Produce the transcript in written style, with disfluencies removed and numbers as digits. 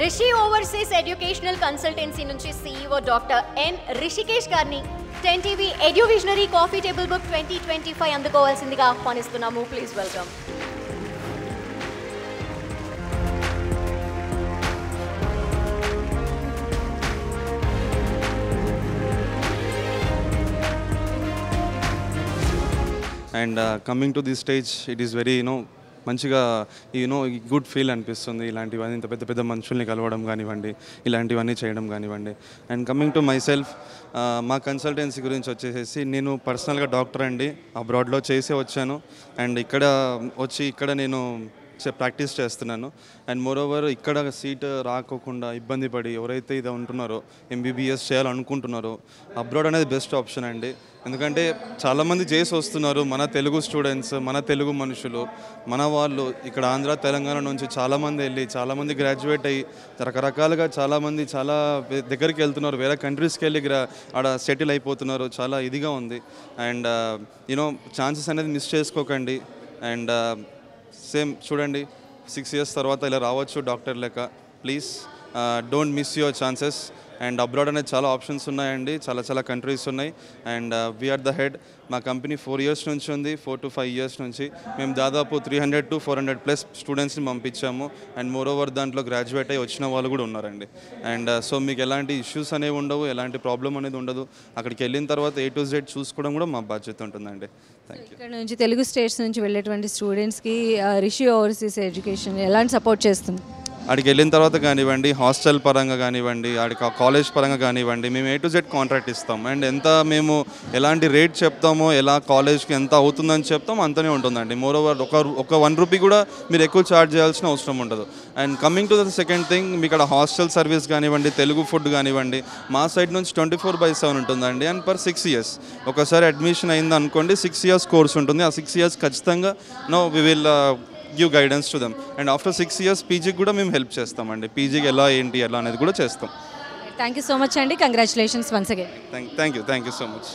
Rishi overseas educational consultancy నుంచి CEO doctor N Rishikesh గారిని 10TV Eduvisionary coffee table book 2025 అందుకోవాల్సిందిగా ఆహ్వానిస్తున్నాము. Please welcome. And coming to this stage, it is very మంచిగా good feel అనిపిస్తుంది. ఇలాంటివన్నీ ఇంత పెద్ద పెద్ద మనుషుల్ని కలవడం కానివ్వండి, ఇలాంటివన్నీ చేయడం కానివ్వండి. And coming to my self, మా కన్సల్టెన్సీ గురించి వచ్చేసి నేను పర్సనల్గా డాక్టర్ అండి, అబ్రాడ్లో చేసే వచ్చాను. అండ్ ఇక్కడ నేను ప్రాక్టీస్ చేస్తున్నాను. అండ్ మోరోవర్ ఇక్కడ సీట్ రాకోకుండా ఇబ్బంది పడి ఎవరైతే ఇది ఉంటున్నారో, MBBS చేయాలనుకుంటున్నారో, అబ్రాడ్ అనేది బెస్ట్ ఆప్షన్ అండి. ఎందుకంటే చాలామంది చేసి వస్తున్నారు, మన తెలుగు స్టూడెంట్స్, మన తెలుగు మనుషులు, మన వాళ్ళు ఇక్కడ ఆంధ్ర తెలంగాణ నుంచి చాలామంది వెళ్ళి చాలామంది గ్రాడ్యుయేట్ అయ్యి రకరకాలుగా చాలామంది చాలా దగ్గరికి వెళ్తున్నారు, వేరే కంట్రీస్కి వెళ్ళి ఆడ సెటిల్ అయిపోతున్నారు. చాలా ఇదిగా ఉంది. అండ్ ఛాన్సెస్ అనేది మిస్ చేసుకోకండి. అండ్ సేమ్ చూడండి, 6 years తర్వాత ఇలా రావచ్చు డాక్టర్ లెక్క. Please don't miss your chances. And abroad అనేది చాలా ఆప్షన్స్ ఉన్నాయండి, చాలా కంట్రీస్ ఉన్నాయి. And we are the head. మా కంపెనీ 4 years నుంచి ఉంది, 4 to 5 years నుంచి మేము దాదాపు 300 to 400+ స్టూడెంట్స్ని పంపించాము. అండ్ మోరోవర్ దాంట్లో గ్రాడ్యుయేట్ అయ్యి వచ్చిన వాళ్ళు కూడా ఉన్నారండి. అండ్ సో మీకు ఎలాంటి ఇష్యూస్ అనేవి ఉండవు, ఎలాంటి ప్రాబ్లం అనేది ఉండదు. అక్కడికి వెళ్ళిన తర్వాత A to Z చూసుకోవడం కూడా మా బాధ్యత ఉంటుందండి. Thank you. ఇక్కడ నుంచి తెలుగు స్టేట్స్ నుంచి వెళ్ళేటువంటి స్టూడెంట్స్కి రిషి ఓవర్సీస్ ఎడ్యుకేషన్ ఎలాంటి సపోర్ట్ చేస్తుంది? అక్కడికి వెళ్ళిన తర్వాత కానివ్వండి, హాస్టల్ పరంగా కానివ్వండి, ఆడికి కాలేజ్ పరంగా కానివ్వండి, మేము A to Z కాంట్రాక్ట్ ఇస్తాం. అండ్ ఎంత మేము ఎలాంటి రేట్ చెప్తామో, ఎలా కాలేజ్కి ఎంత అవుతుందని చెప్తామో అంతనే ఉంటుందండి. మోరోవర్ ఒక 1 రూపీ కూడా మీరు ఎక్కువ ఛార్జ్ చేయాల్సిన అవసరం ఉండదు. And coming to the second thing, మీకు ఇక్కడ హాస్టల్ సర్వీస్ కానివ్వండి, తెలుగు ఫుడ్ కానివ్వండి, మా సైడ్ నుంచి 24/7 ఉంటుందండి. అండ్ పర్ 6 years ఒకసారి అడ్మిషన్ అయింది అనుకోండి, 6 years కోర్స్ ఉంటుంది. ఆ 6 years ఖచ్చితంగా we will give guidance to them. And after 6 years పీజీకి కూడా మేము హెల్ప్ చేస్తామండి. పీజీకి ఎలా ఏంటి ఎలా అనేది కూడా చేస్తాం. థ్యాంక్ యూ సో మచ్ అండి. Congratulations once again. Thank you so much.